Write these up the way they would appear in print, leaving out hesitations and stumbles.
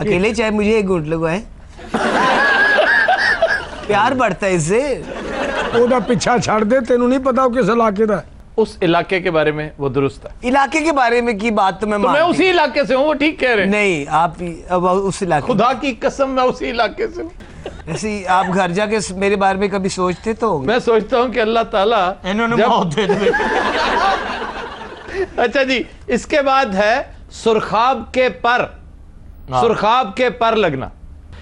अकेले चाहे मुझे एक घूंट लगवाए, प्यार बढ़ता है इससे। ओदा पीछा छड़ दे, तेनू नहीं पता किस इलाके दा। उस इलाके के बारे में वो दुरुस्त है। इलाके के बारे में की बात तो मैं मैं उसी इलाके से हूँ, वो ठीक कह रहे हैं। नहीं, आप अब उस इलाके, खुदा की कसम मैं उसी इलाके से हूँ। ऐसी आप घर जाके मेरे बारे में कभी सोचते तो होंगे? मैं सोचता हूँ कि अल्लाह ताला इन्होंने मौत दे दी। अच्छा जी, इसके बाद है सुरखाब के पर। सुरखाब के पर लगना,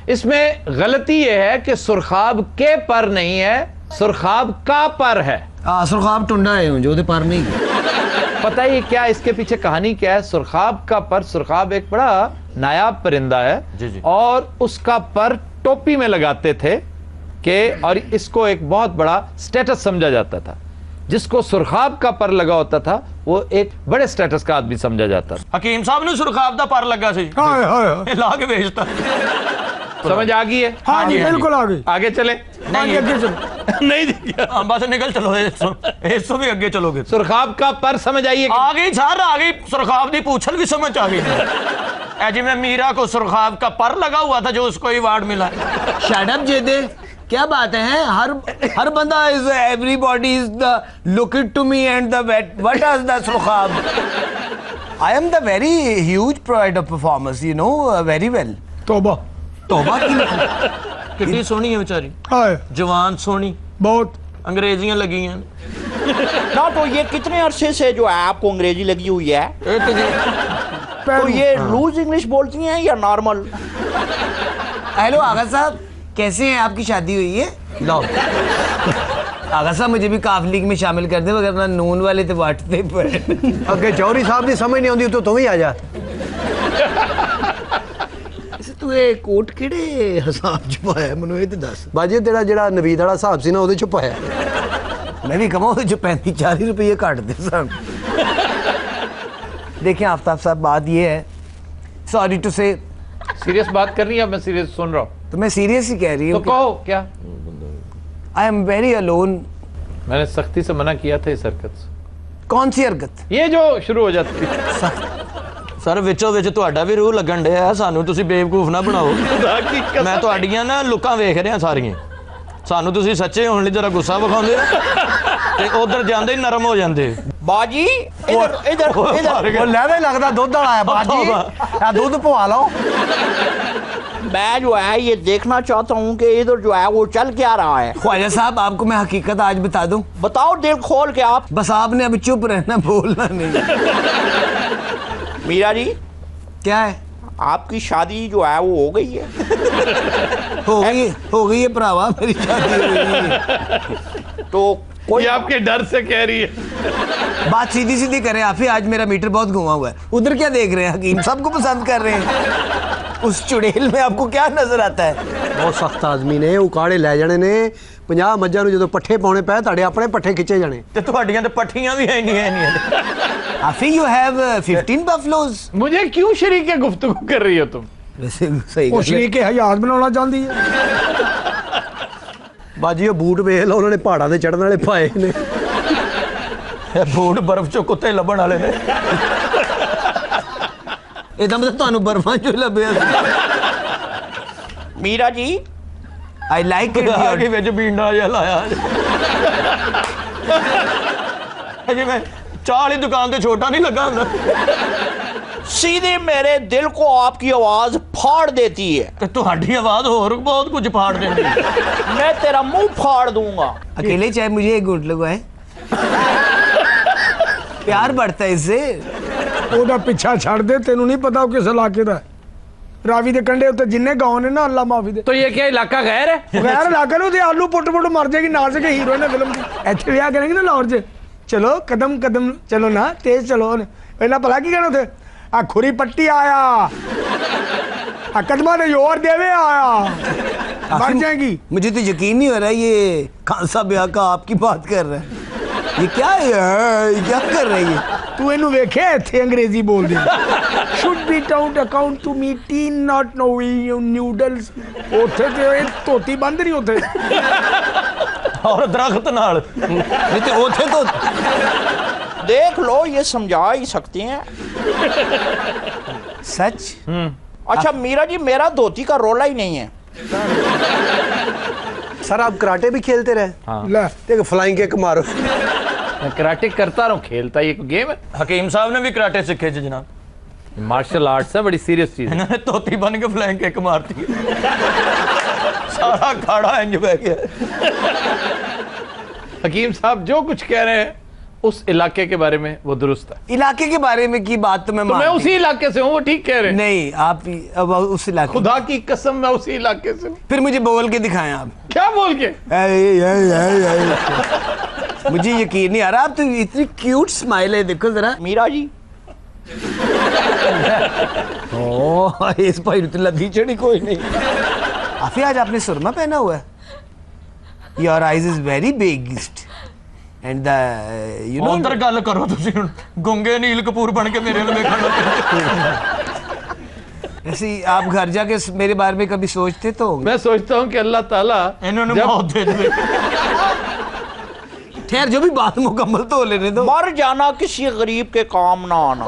इसमें गलती यह है कि सुरखाब के पर नहीं है, सुरखाब का पर है। सुरखाब टुंडा है जो पर नहीं। पता ही क्या इसके पीछे कहानी क्या है? सुरखाब का पर, सुरखाब एक बड़ा नायाब परिंदा है जी। और उसका पर टोपी में लगाते थे कि, और इसको एक बहुत बड़ा स्टेटस समझा जाता था। जिसको सुरखाब का पर लगा होता था वो एक बड़े स्टेटस का आदमी समझा जाता था। हकीम साहब ने सुरखाब दा पर लगा सी, हाय हाय ला के बेचता। समझ आ गई है? हाँ जी, बिल्कुल आ गई। आगे चले? नहीं, आगे चलो। नहीं जी, बस निकल चलो, इससे भी आगे चलोगे। सुरखाब का पर समझ आइए? आ गई सर, आ गई। सुरखाब दी पूछल भी समझ आ गई। जी में मीरा को सुरखाब का पर लगा हुआ था जो उसको अवार्ड मिला। शट अप जेदे, क्या बात है? हर बंदा is, everybody is the looking to me and the what is the सुरखाब। I am the very huge provider performance, you know very well. तौबा तौबा की कितनी सोहनी है बेचारी, हाय, जवान सोहनी, बहुत अंग्रेजियां लगी हैं ना। तो ये कितने अरसे से जो है आपको अंग्रेजी लगी हुई है? तो ये लूज इंग्लिश बोलती हैं या नॉर्मल? हेलो आगा साहब, कैसे हैं? आपकी शादी हुई है? लो आगा साहब, मुझे भी काफ लीग में शामिल कर दे, वरना नून वाले तो बांटते पड़े। अगे चौधरी साहब की समझ नहीं आती तो तू ही आ जा। तू ये कोट किहड़े हिसाब च पाया मैनू ये तो दस। बाजी तेरा जिहड़ा नवीद वाला हिसाब सी ना उहदे च पाया। मैं भी कमाऊँ जो 35-40 रुपये काट दे सब। देखिए आफ्ताब साहब, बात ये है, सॉरी टू से, सीरियस बात कर रही है? मैं सीरियस सुन रहा हूँ। तो मैं सीरियस ही कह रही हूँ। तो कहो क्या? I am very alone. मैंने सख्ती से मना किया था इस हरकत से। कौन सी हरकत? ये जो शुरू हो जाती है। सर विचो विच तुहाडा भी रूह लगन डिया, सानू तुसी बेवकूफ ना बनाओ। मैं तुहाडियां ना लुकां वेख रहा सारियां, सानू तुसी सच्चे होने लई जरा गुस्सा विखाउंदे ते उधर जांदे ही नरम हो जांदे। बाजी इधर इधर इधर, वो लहवे लगदा दुध वाला है बाजी, आ दूध पवा लो। मैं जो है ये देखना चाहता हूँ कि इधर जो है वो चल क्या रहा है। ख्वाजा साहब, आपको मैं हकीकत आज बता दूं? बताओ दिल खोल के आप। बस आपने अब चुप रहना, बोलना नहीं। मीरा जी, क्या है? आपकी शादी जो है वो हो गई है? हो गई है भरावा, मेरी शादी हो गई है। तो कोई ये आपके डर से कह रही है। बात सीधी सीधी करें आप ही, आज मेरा मीटर बहुत घुमा हुआ है। उधर क्या देख रहे हैं? हकीम सबको पसंद कर रहे हैं। उस चुड़ैल में आपको क्या नजर आता है? बहुत सख्त आदमी ने, उकाड़े लै जाने ने। 50 मज्जां नूं जदों पट्ठे पाउणे पए तुहाडे अपने पट्ठे खिच्चे जाने। ते तुहाडियां ते पट्ठियां भी है नहीं। आफी यू हैव 15 बफलोज। मुझे क्यों शरीक गुफ्तगू कर रही हो तुम? वैसे सही वो शरीक हयात बनाना चाहती है। बाजी वो बूट वेख लो, उन्होंने पहाड़ां ते चढ़न वाले पाए ने। बूट बर्फ चो कुत्ते लभण वाले ने। एकदम तो तुहानू बर्फां चो लभ्या। Meera ji, I like it. आगे विच बींडा जिहा लाया अजे मैं चाह वाली दुकान ते छोटा नहीं लगा हुंदा। सीधे मेरे दिल को आपकी आवाज फाड़ देती है। ते तुहाडी आवाज होर बहुत कुछ फाड़ देंदी। मैं तेरा मुंह फाड़ दूंगा। अकेले चाहे मुझे एक घूंट लगवाए, प्यार बढ़ता है इससे। ओदा पीछा छड़ दे, तेनू नहीं पता किस इलाके दा। रावी दे कंढे उत्ते जिन्ने गांव ने ना, अल्लाह माफी दे। तो ये क्या इलाका गैर है? गैर इलाके नूं ते आलू पुट पुट मर जाएगी नाल से हीरोइन फिल्म दी। इत्थे विआह करेंगे ना लाहौर च, चलो कदम कदम चलो ना, तेज चलो। पहला भला की कहना उथे, आ खुरी पट्टी आया, आ कदमा ने जोर देवे आया, मर जाएगी। मुझे तो यकीन नहीं हो रहा ये खानसा ब्याह का आपकी बात कर रहा है। ये क्या है? ये क्या कर रही है? तू इनू वेखे इत्थे अंग्रेजी बोल दे। Should be taught account to me teen not no noodles. उथे ते धोती बंद नहीं उथे और दरख्त नाल नहीं ते उथे तो देख लो, ये समझा ही सकते हैं। सच। अच्छा मीरा जी, मेरा धोती का रोला ही नहीं है। सर आप कराटे भी खेलते रहे? हाँ। ले देखो फ्लाइंग किक मारो। मैं कराटे करता रहा हूँ, खेलता ये गेम है। हकीम साहब ने भी कराटे सीखे जी जनाब। मार्शल आर्ट्स है, बड़ी सीरियस चीज है। इन्होंने तोती बन के फ्लैंक किक मारती है। सारा खाड़ा इंज बह गया। हकीम साहब जो कुछ कह रहे हैं उस इलाके के बारे में वो दुरुस्त है। इलाके के बारे में की बात तो मैं तो मैं उसी इलाके से हूँ, वो ठीक कह रहे हैं। नहीं, आप अब उस इलाके, खुदा की कसम मैं उसी इलाके से हूँ। फिर मुझे बोल के दिखाएं आप। क्या बोल के? मुझे यकीन नहीं आ रहा, आप तो इतनी क्यूट स्माइल है, देखो जरा। मीरा जी ओह, इस भाई तो लद्दी चढ़ी कोई नहीं। आफी आज आपने सुरमा पहना हुआ है। Your eyes is very big and the you know अंदर गल करो तुसी हुन गुंगे नील कपूर बन के मेरे लिए खड़े। ऐसी आप घर जाके मेरे बारे में कभी सोचते तो होंगे? मैं सोचता हूँ कि अल्लाह ताला इन्होंने जब- मौत दे दी। ठहर, जो भी बात मुकम्मल तो लेने दो। मर जाना किसी गरीब के काम ना आना।